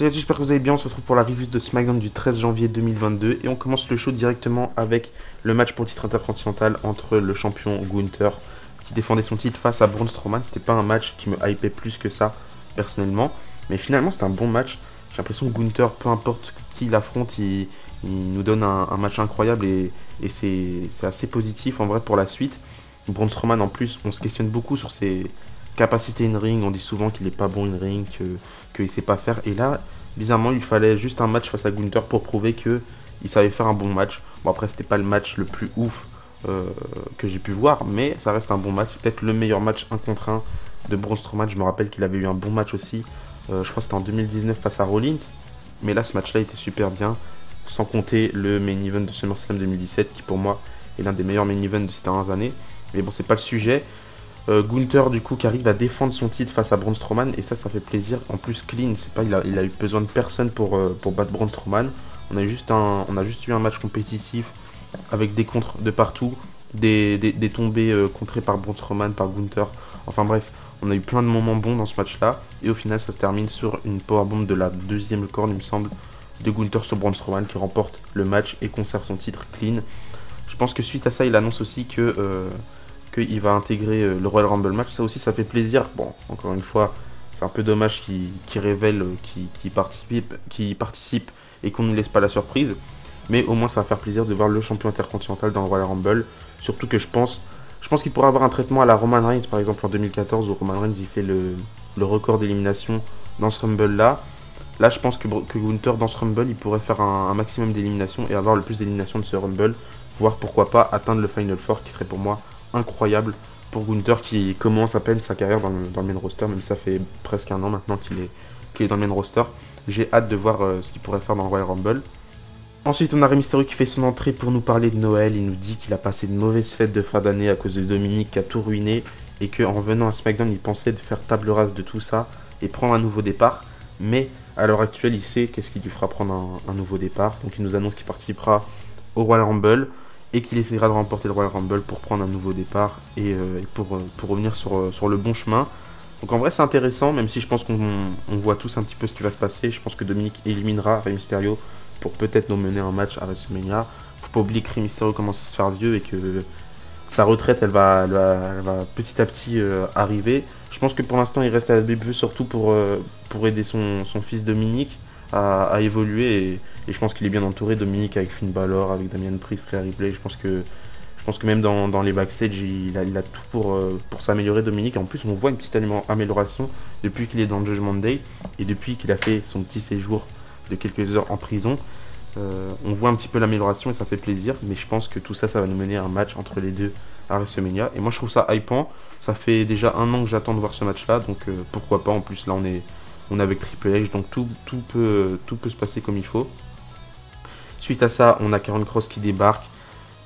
Salut, j'espère que vous allez bien. On se retrouve pour la review de SmackDown du 13 janvier 2022 et on commence le show directement avec le match pour le titre intercontinental entre le champion Gunther qui défendait son titre face à Braun Strowman. C'était pas un match qui me hypait plus que ça personnellement, mais finalement c'était un bon match. J'ai l'impression que Gunther, peu importe qui l'affronte, il nous donne un match incroyable et c'est assez positif en vrai pour la suite. Braun Strowman en plus, on se questionne beaucoup sur ses capacités in-ring. On dit souvent qu'il est pas bon in-ring, qu'il sait pas faire. Et là, bizarrement, il fallait juste un match face à Gunther pour prouver que il savait faire un bon match. Bon, après, c'était pas le match le plus ouf que j'ai pu voir, mais ça reste un bon match. Peut-être le meilleur match 1 contre 1 de Braun Strowman. Je me rappelle qu'il avait eu un bon match aussi. Je crois que c'était en 2019 face à Rollins. Mais là, ce match-là était super bien. Sans compter le main event de SummerSlam 2017, qui pour moi est l'un des meilleurs main events de ces dernières années. Mais bon, c'est pas le sujet. Gunther du coup qui arrive à défendre son titre face à Braun Strowman et ça fait plaisir. En plus clean, c'est pas il a eu besoin de personne pour battre Braun Strowman. On a juste eu un match compétitif avec des contres de partout, des tombées contrées par Braun Strowman, par Gunther. Enfin bref, on a eu plein de moments bons dans ce match-là et au final ça se termine sur une powerbomb de la deuxième corne il me semble de Gunther sur Braun Strowman qui remporte le match et conserve son titre clean. Je pense que suite à ça il annonce aussi qu'il va intégrer le Royal Rumble match. Ça aussi, ça fait plaisir. Bon, encore une fois, c'est un peu dommage qu'il révèle qu'il participe et qu'on ne laisse pas la surprise. Mais au moins, ça va faire plaisir de voir le champion intercontinental dans le Royal Rumble. Surtout que je pense qu'il pourrait avoir un traitement à la Roman Reigns, par exemple en 2014, où Roman Reigns il fait le record d'élimination dans ce Rumble-là. Là, je pense que Gunther, dans ce Rumble, il pourrait faire un maximum d'élimination et avoir le plus d'élimination de ce Rumble. Voire pourquoi pas atteindre le Final Four, qui serait pour moi incroyable pour Gunther qui commence à peine sa carrière dans le main roster, même si ça fait presque un an maintenant qu'il est dans le main roster. J'ai hâte de voir ce qu'il pourrait faire dans le Royal Rumble. Ensuite, on a Rey Mysterio qui fait son entrée pour nous parler de Noël. Il nous dit qu'il a passé de mauvaises fêtes de fin d'année à cause de Dominique qui a tout ruiné et qu'en venant à SmackDown, il pensait de faire table rase de tout ça et prendre un nouveau départ. Mais à l'heure actuelle, il sait qu'est-ce qui lui fera prendre un nouveau départ. Donc il nous annonce qu'il participera au Royal Rumble et qu'il essaiera de remporter le Royal Rumble pour prendre un nouveau départ et pour revenir sur le bon chemin. Donc en vrai c'est intéressant, même si je pense qu'on voit tous un petit peu ce qui va se passer. Je pense que Dominique éliminera Rey Mysterio pour peut-être nous mener un match à WrestleMania. Faut pas oublier que Rey Mysterio commence à se faire vieux et que sa retraite elle va petit à petit arriver. Je pense que pour l'instant il reste à la WWE surtout pour aider son fils Dominique à évoluer et je pense qu'il est bien entouré. Dominique avec Finn Balor, avec Damian Priest, Rhea Ripley. Je pense que même dans les backstage il a tout pour s'améliorer Dominique. En plus on voit une petite amélioration depuis qu'il est dans le Judgment Day et depuis qu'il a fait son petit séjour de quelques heures en prison. On voit un petit peu l'amélioration et ça fait plaisir, mais je pense que tout ça va nous mener à un match entre les deux à WrestleMania et moi je trouve ça hypant. Ça fait déjà un an que j'attends de voir ce match là, donc pourquoi pas. En plus là on est avec Triple H, donc tout peut se passer comme il faut. Suite à ça, on a Karrion Kross qui débarque.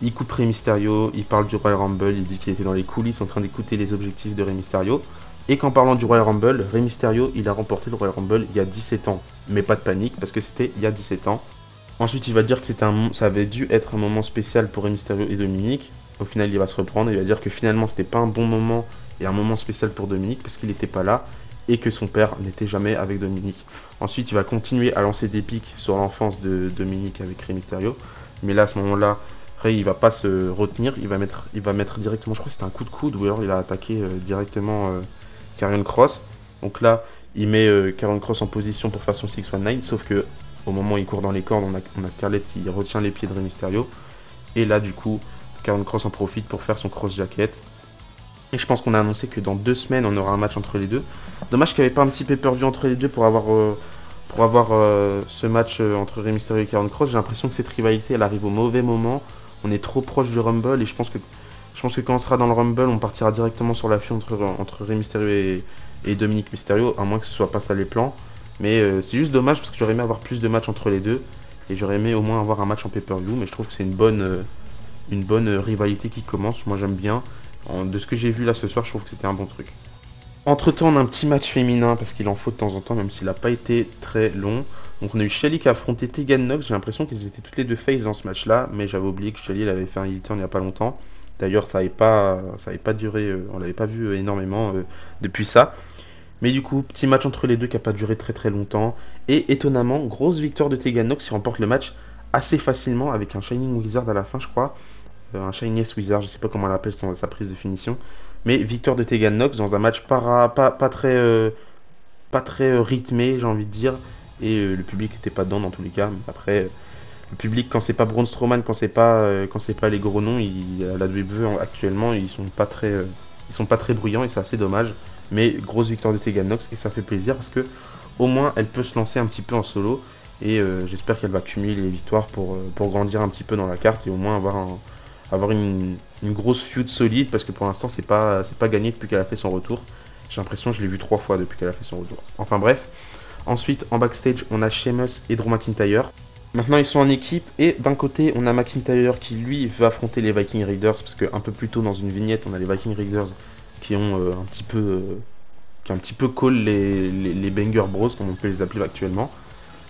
Il coupe Rey Mysterio, il parle du Royal Rumble, il dit qu'il était dans les coulisses en train d'écouter les objectifs de Rey Mysterio. Et qu'en parlant du Royal Rumble, Rey Mysterio, il a remporté le Royal Rumble il y a 17 ans. Mais pas de panique, parce que c'était il y a 17 ans. Ensuite, il va dire que ça avait dû être un moment spécial pour Rey Mysterio et Dominique. Au final, il va se reprendre et il va dire que finalement, c'était pas un bon moment et un moment spécial pour Dominique, parce qu'il n'était pas là. Et que son père n'était jamais avec Dominique. Ensuite, il va continuer à lancer des pics sur l'enfance de Dominique avec Rey Mysterio. Mais là, à ce moment-là, Rey, il va pas se retenir. Il va mettre directement, je crois que c'était un coup de coude, ou alors il a attaqué directement Karrion Kross. Donc là, il met Karrion Kross en position pour faire son 619. Sauf que au moment où il court dans les cordes, on a Scarlett qui retient les pieds de Rey Mysterio. Et là, du coup, Karrion Kross en profite pour faire son cross jacket. Et je pense qu'on a annoncé que dans 2 semaines, on aura un match entre les deux. Dommage qu'il n'y avait pas un petit pay-per-view entre les deux pour avoir ce match entre Rey Mysterio et Karrion Kross. J'ai l'impression que cette rivalité, elle arrive au mauvais moment. On est trop proche du Rumble et je pense que quand on sera dans le Rumble, on partira directement sur la fuite entre Rey Mysterio et Dominique Mysterio, à moins que ce soit pas ça les plans. Mais c'est juste dommage parce que j'aurais aimé avoir plus de matchs entre les deux. Et j'aurais aimé au moins avoir un match en pay-per-view. Mais je trouve que c'est une bonne rivalité qui commence. Moi j'aime bien. De ce que j'ai vu là ce soir, je trouve que c'était un bon truc. Entre temps, on a un petit match féminin parce qu'il en faut de temps en temps, même s'il n'a pas été très long. Donc on a eu Shelly qui a affronté Tegan Nox. J'ai l'impression qu'elles étaient toutes les deux face dans ce match-là, mais j'avais oublié que Shelly elle avait fait un heel turn il n'y a pas longtemps. D'ailleurs, ça avait pas duré, on l'avait pas vu énormément depuis ça. Mais du coup, petit match entre les deux qui n'a pas duré très très longtemps. Et étonnamment, grosse victoire de Tegan Nox qui remporte le match assez facilement avec un Shining Wizard à la fin, je crois. Un Shiniest Wizard, je sais pas comment on l'appelle sa prise de finition. Mais victoire de Tegan Nox dans un match pas très rythmé, j'ai envie de dire. Et le public n'était pas dedans dans tous les cas. Mais après, le public, quand c'est pas Braun Strowman, quand c'est pas les gros noms, à la WWE actuellement, ils sont pas très bruyants et c'est assez dommage. Mais grosse victoire de Tegan Nox et ça fait plaisir parce que au moins elle peut se lancer un petit peu en solo et j'espère qu'elle va cumuler les victoires pour grandir un petit peu dans la carte et au moins avoir une grosse feud solide parce que pour l'instant c'est pas gagné depuis qu'elle a fait son retour. J'ai l'impression que je l'ai vu 3 fois depuis qu'elle a fait son retour. Enfin bref. Ensuite en backstage on a Sheamus et Drew McIntyre. Maintenant ils sont en équipe et d'un côté on a McIntyre qui lui veut affronter les Viking Raiders parce que un peu plus tôt dans une vignette on a les Viking Raiders qui ont qui un petit peu call les Banger Bros comme on peut les appeler actuellement.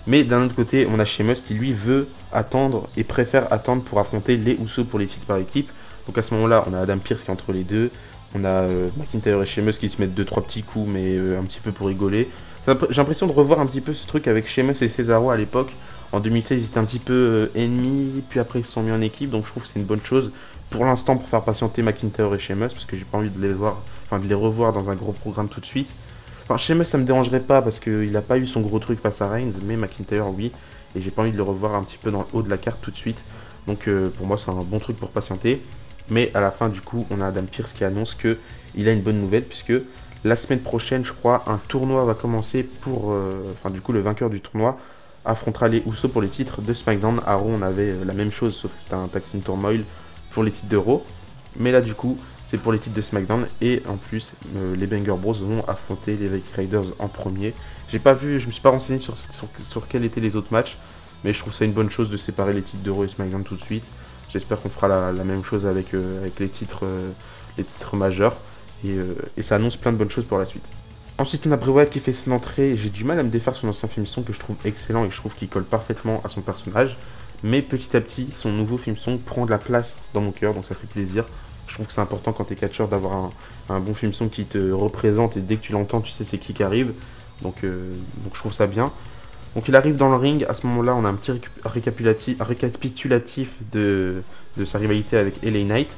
Mais d'un autre côté on a Sheamus qui lui veut attendre et préfère attendre pour affronter les Usos pour les titres par équipe. Donc à ce moment là on a Adam Pearce qui est entre les deux. On a McIntyre et Sheamus qui se mettent 2-3 petits coups mais un petit peu pour rigoler. J'ai l'impression de revoir un petit peu ce truc avec Sheamus et Cesaro à l'époque. En 2016, ils étaient un petit peu ennemis, puis après ils se sont mis en équipe, donc je trouve que c'est une bonne chose pour l'instant pour faire patienter McIntyre et Sheamus, parce que j'ai pas envie de les voir, enfin de les revoir dans un gros programme tout de suite. Enfin, Sheamus ça me dérangerait pas parce qu'il a pas eu son gros truc face à Reigns, mais McIntyre oui, et j'ai pas envie de le revoir un petit peu dans le haut de la carte tout de suite. Donc pour moi c'est un bon truc pour patienter. Mais à la fin du coup on a Adam Pearce qui annonce que il a une bonne nouvelle puisque la semaine prochaine je crois un tournoi va commencer pour, enfin du coup le vainqueur du tournoi affrontera les Usos pour les titres de SmackDown. À Raw, on avait la même chose, sauf que c'était un Tag Team Turmoil pour les titres de Raw. Mais là, du coup, c'est pour les titres de SmackDown. Et en plus, les Banger Bros vont affronter les Viking Raiders en premier. J'ai pas vu, je me suis pas renseigné sur quels étaient les autres matchs. Mais je trouve ça une bonne chose de séparer les titres de Raw et SmackDown tout de suite. J'espère qu'on fera la même chose avec les titres majeurs. Et ça annonce plein de bonnes choses pour la suite. Ensuite, on a Bray Wyatt qui fait son entrée. J'ai du mal à me défaire son ancien film son que je trouve excellent et je trouve qu'il colle parfaitement à son personnage. Mais petit à petit, son nouveau film son prend de la place dans mon cœur, donc ça fait plaisir. Je trouve que c'est important quand t'es catcheur d'avoir un bon film son qui te représente et dès que tu l'entends, tu sais c'est qui arrive. Donc je trouve ça bien. Donc il arrive dans le ring. À ce moment-là, on a un petit récapitulatif de sa rivalité avec LA Knight.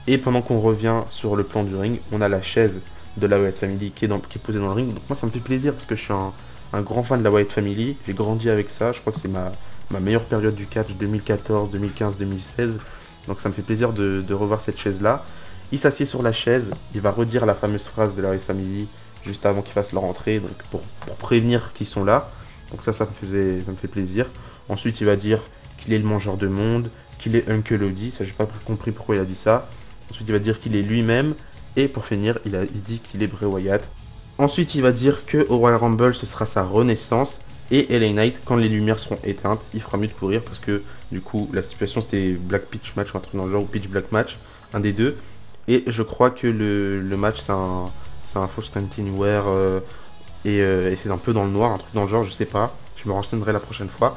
Et pendant qu'on revient sur le plan du ring, on a la chaise de la Wyatt Family qui est posée dans le ring. Donc moi ça me fait plaisir parce que je suis un grand fan de la Wyatt Family. J'ai grandi avec ça. Je crois que c'est ma meilleure période du catch 2014, 2015, 2016. Donc ça me fait plaisir de revoir cette chaise là. Il s'assied sur la chaise. Il va redire la fameuse phrase de la Wyatt Family juste avant qu'ils fassent leur entrée. Donc pour prévenir qu'ils sont là. Donc ça me fait plaisir. Ensuite il va dire qu'il est le mangeur de monde, qu'il est Uncle Odie. Ça j'ai pas compris pourquoi il a dit ça. Ensuite il va dire qu'il est lui-même. Et pour finir, il dit qu'il est Bray Wyatt. Ensuite, il va dire que au Royal Rumble, ce sera sa renaissance. Et LA Knight, quand les lumières seront éteintes, il fera mieux de courir parce que du coup, la situation c'était Black Pitch Match ou un truc dans le genre, ou Pitch Black Match, un des deux. Et je crois que le match c'est un False Continuer et c'est un peu dans le noir, un truc dans le genre, je sais pas. Je me renseignerai la prochaine fois.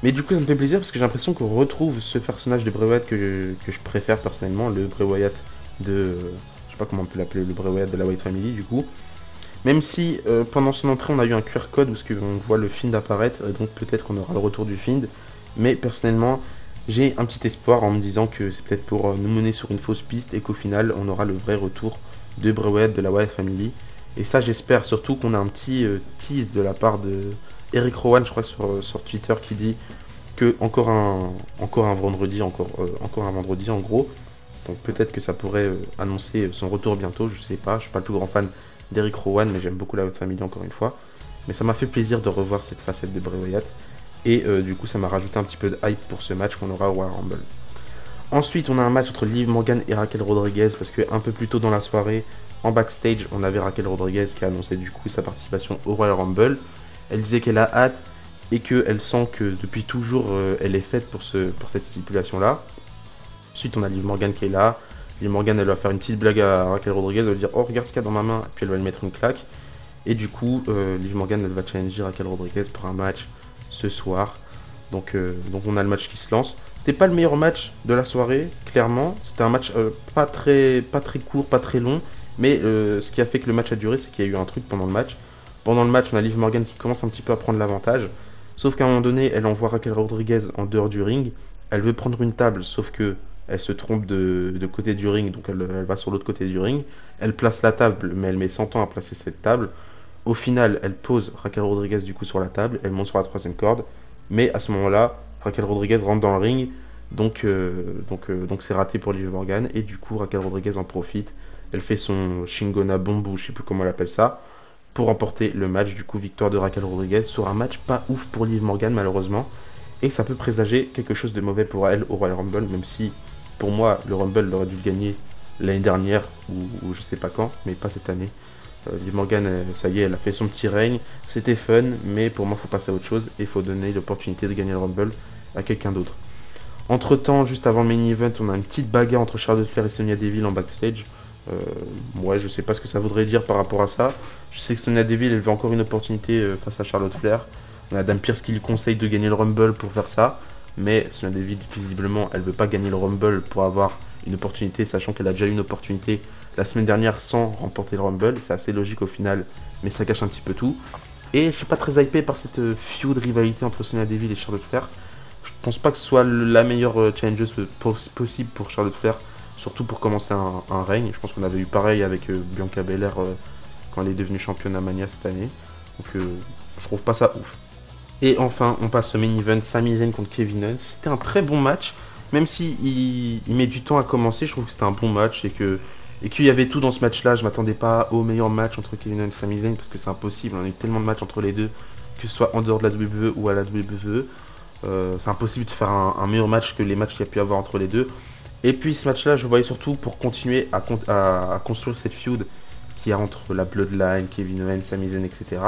Mais du coup, ça me fait plaisir parce que j'ai l'impression qu'on retrouve ce personnage de Bray Wyatt que je préfère personnellement, le Bray Wyatt de. Je sais pas comment on peut l'appeler, le Bray Wyatt de la Wyatt Family du coup. Même si pendant son entrée on a eu un QR code où on voit le Fiend apparaître, donc peut-être qu'on aura le retour du Fiend. Mais personnellement, j'ai un petit espoir en me disant que c'est peut-être pour nous mener sur une fausse piste et qu'au final on aura le vrai retour de Bray Wyatt de la Wyatt Family. Et ça j'espère surtout qu'on a un petit tease de la part de Eric Rowan, je crois sur Twitter, qui dit que encore un vendredi, encore un vendredi en gros. Donc peut-être que ça pourrait annoncer son retour bientôt, je sais pas, je suis pas le plus grand fan d'Eric Rowan, mais j'aime beaucoup la Wyatt Family encore une fois. Mais ça m'a fait plaisir de revoir cette facette de Bray Wyatt. Et du coup ça m'a rajouté un petit peu de hype pour ce match qu'on aura au Royal Rumble. Ensuite on a un match entre Liv Morgan et Raquel Rodriguez, parce que un peu plus tôt dans la soirée, en backstage, on avait Raquel Rodriguez qui a annoncé du coup sa participation au Royal Rumble. Elle disait qu'elle a hâte et qu'elle sent que depuis toujours elle est faite pour cette stipulation là. Ensuite, on a Liv Morgan qui est là. Liv Morgan, elle va faire une petite blague à Raquel Rodriguez. Elle va lui dire: oh, regarde ce qu'il y a dans ma main. Et puis elle va lui mettre une claque. Et du coup, Liv Morgan, elle va challenger Raquel Rodriguez pour un match ce soir. Donc on a le match qui se lance. C'était pas le meilleur match de la soirée, clairement. C'était un match pas très court, pas très long. Mais ce qui a fait que le match a duré, c'est qu'il y a eu un truc pendant le match. Pendant le match, on a Liv Morgan qui commence un petit peu à prendre l'avantage. Sauf qu'à un moment donné, elle envoie Raquel Rodriguez en dehors du ring. Elle veut prendre une table, sauf que elle se trompe de côté du ring, donc elle va sur l'autre côté du ring. Elle place la table, mais elle met 100 ans à placer cette table. Au final, elle pose Raquel Rodriguez du coup sur la table, elle monte sur la troisième corde. Mais à ce moment-là, Raquel Rodriguez rentre dans le ring, donc c'est raté pour Liv Morgan. Et du coup, Raquel Rodriguez en profite. Elle fait son Shingona Bombu, je sais plus comment elle appelle ça, pour remporter le match. Du coup, victoire de Raquel Rodriguez sur un match pas ouf pour Liv Morgan malheureusement. Et ça peut présager quelque chose de mauvais pour elle au Royal Rumble, même si pour moi le Rumble aurait dû le gagner l'année dernière ou je sais pas quand, mais pas cette année. Liv Morgan, ça y est, elle a fait son petit règne, c'était fun, mais pour moi il faut passer à autre chose et il faut donner l'opportunité de gagner le Rumble à quelqu'un d'autre. Entre temps, juste avant le main event, on a une petite bagarre entre Charlotte Flair et Sonya Deville en backstage. Ouais, je sais pas ce que ça voudrait dire par rapport à ça. Je sais que Sonya Deville, elle veut encore une opportunité face à Charlotte Flair. On a Adam Pearce qui lui conseille de gagner le Rumble pour faire ça. Mais Sonya Deville, visiblement, elle veut pas gagner le Rumble pour avoir une opportunité, sachant qu'elle a déjà eu une opportunité la semaine dernière sans remporter le Rumble. C'est assez logique au final, mais ça cache un petit peu tout. Et je suis pas très hypé par cette feud rivalité entre Sonya Deville et Charlotte Flair. Je pense pas que ce soit la meilleure challengeuse possible pour Charlotte Flair, surtout pour commencer un règne. Je pense qu'on avait eu pareil avec Bianca Belair quand elle est devenue championne à Mania cette année. Donc je trouve pas ça ouf. Et enfin, on passe au main event, Sami Zayn contre Kevin Owens. C'était un très bon match, même si il met du temps à commencer. Je trouve que c'était un bon match et qu'il y avait tout dans ce match-là. Je m'attendais pas au meilleur match entre Kevin Owens et Sami Zayn parce que c'est impossible. On a eu tellement de matchs entre les deux, que ce soit en dehors de la WWE ou à la WWE. C'est impossible de faire un meilleur match que les matchs qu'il y a pu avoir entre les deux. Et puis ce match-là, je voyais surtout pour continuer à construire cette feud qu'il y a entre la Bloodline, Kevin Owens, Sami Zayn, etc.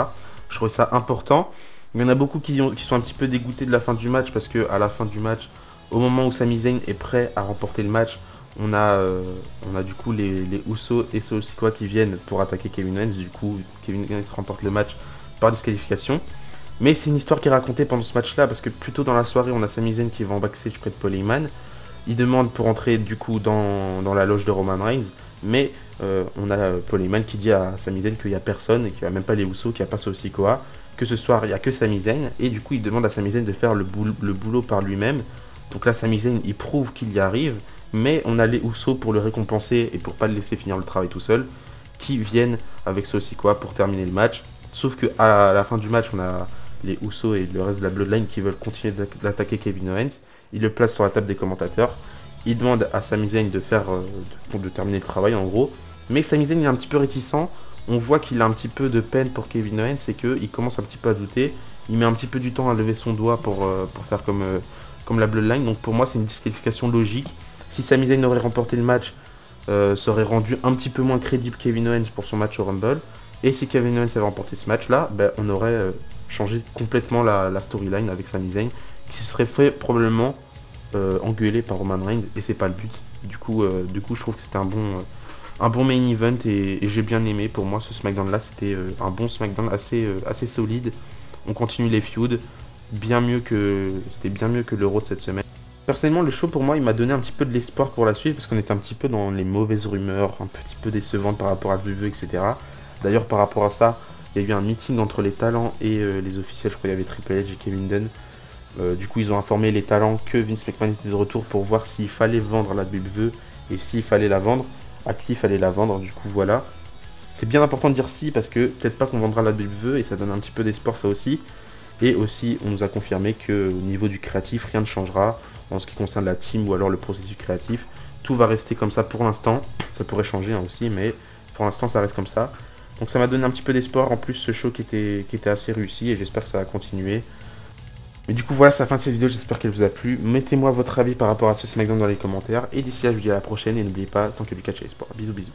Je trouvais ça important. Il y en a beaucoup qui sont un petit peu dégoûtés de la fin du match parce que à la fin du match, au moment où Sami Zayn est prêt à remporter le match, on a du coup les Usos et Solo Sikoa qui viennent pour attaquer Kevin Owens. Du coup, Kevin Owens remporte le match par disqualification. Mais c'est une histoire qui est racontée pendant ce match-là parce que plus tôt dans la soirée, on a Sami Zayn qui va en backstage près de Paul Heyman. Il demande pour entrer du coup dans la loge de Roman Reigns, mais on a Paul Heyman qui dit à Sami Zayn qu'il n'y a personne, et qu'il n'y a même pas les Usos, qu'il n'y a pas Solo Sikoa, que ce soir il n'y a que Sami Zayn, et du coup il demande à Sami Zayn de faire le boulot par lui-même. Donc là Sami Zayn il prouve qu'il y arrive, mais on a les Usos pour le récompenser et pour pas le laisser finir le travail tout seul, qui viennent avec Solo Sikoa pour terminer le match. Sauf que à la fin du match on a les Usos et le reste de la Bloodline qui veulent continuer d'attaquer Kevin Owens. Ils le placent sur la table des commentateurs. Ils demandent à Sami Zayn de terminer le travail en gros. Mais Sami Zayn est un petit peu réticent. On voit qu'il a un petit peu de peine pour Kevin Owens, c'est qu'il commence un petit peu à douter. Il met un petit peu du temps à lever son doigt pour faire comme la Bloodline. Donc pour moi c'est une disqualification logique. Si Sami Zayn aurait remporté le match, ça aurait rendu un petit peu moins crédible Kevin Owens pour son match au Rumble. Et si Kevin Owens avait remporté ce match-là, ben, on aurait changé complètement la storyline avec Sami Zayn, qui se serait fait probablement engueuler par Roman Reigns, et c'est pas le but. Du coup, je trouve que c'était un bon main event et j'ai bien aimé. Pour moi, ce SmackDown-là, c'était un bon SmackDown assez solide. On continue les feuds, c'était bien mieux que l'Euro de cette semaine. Personnellement, le show pour moi, il m'a donné un petit peu de l'espoir pour la suite parce qu'on était un petit peu dans les mauvaises rumeurs, un petit peu décevantes par rapport à WWE, etc. D'ailleurs, par rapport à ça, il y a eu un meeting entre les talents et les officiels. Je crois qu'il y avait Triple H et Kevin Dunn. Du coup, ils ont informé les talents que Vince McMahon était de retour pour voir s'il fallait vendre la WWE et s'il fallait la vendre, à qui il fallait la vendre. Du coup, voilà. C'est bien important de dire si parce que peut-être pas qu'on vendra la WWE et ça donne un petit peu d'espoir, ça aussi. Et aussi, on nous a confirmé qu'au niveau du créatif, rien ne changera en ce qui concerne la team ou alors le processus créatif. Tout va rester comme ça pour l'instant. Ça pourrait changer aussi, mais pour l'instant, ça reste comme ça. Donc ça m'a donné un petit peu d'espoir. En plus, ce show qui était assez réussi et j'espère que ça va continuer. Mais du coup, voilà, c'est la fin de cette vidéo. J'espère qu'elle vous a plu. Mettez-moi votre avis par rapport à ce SmackDown dans les commentaires. Et d'ici là, je vous dis à la prochaine. Et n'oubliez pas, tant que du catch et sport. Bisous, bisous.